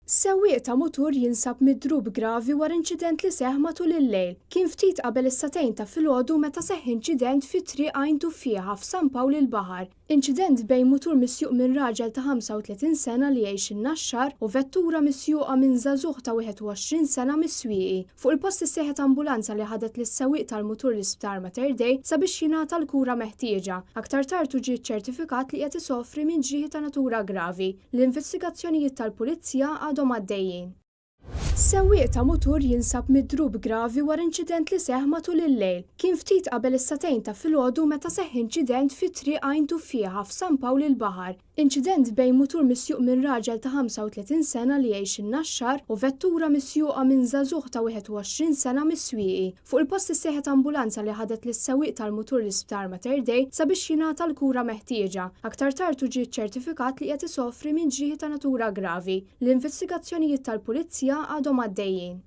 Sewwieq ta' mutur jinsab midrub gravi wara inċident li seħħ matul il-lejl. Kien ftit qabel is-satejn ta' filgħodu meta seħħ inċident fi triq għajntu fieħa f'San Pawl il-Baħar. Inċident bejn mutur misjuq minn raġel ta' 35 sena li jgħix in-Naxxar u vettura misjuqa minn żagħżugħ ta' 21 sena mis-Swieqi. Fuq il-post issejħet ambulanza li ħadet lis-sewwieq tal-mutur l-isptar Mater Dei sabiex jingħata l-kura meħtieġa. Aktar tard ġie ċertifikat li qed isofri minn ġrieħi ta' natura gravi. L-investigazzjonijiet tal-pulizija għadhom għaddejjin. Sewwieq ta' mutur jinsab midrub gravi wara inċident li seħħ matul il-lejl. Kien ftit qabel is-satejn ta' filgħodu meta seħħ inċident fi triq għajntu fieħa f'San Pawl il-Baħar. Inċident bejn mutur misjuq minn raġel ta' 35 sena li jgħix in-Naxxar u vettura misjuqa minn żagħżugħ ta' 21 sena mis-Swieqi. Fuq il-post issejħet ambulanza li ħadet lis-sewwieq tal-mutur l-isptar Mater Dei sabiex jingħata l-kura meħtieġa. Aktar tard ġie ċertifikat li qed isofri minn ġrieħi ta' natura gravi. L-investigazzjonijiet tal-pulizija għadhom għaddejjin.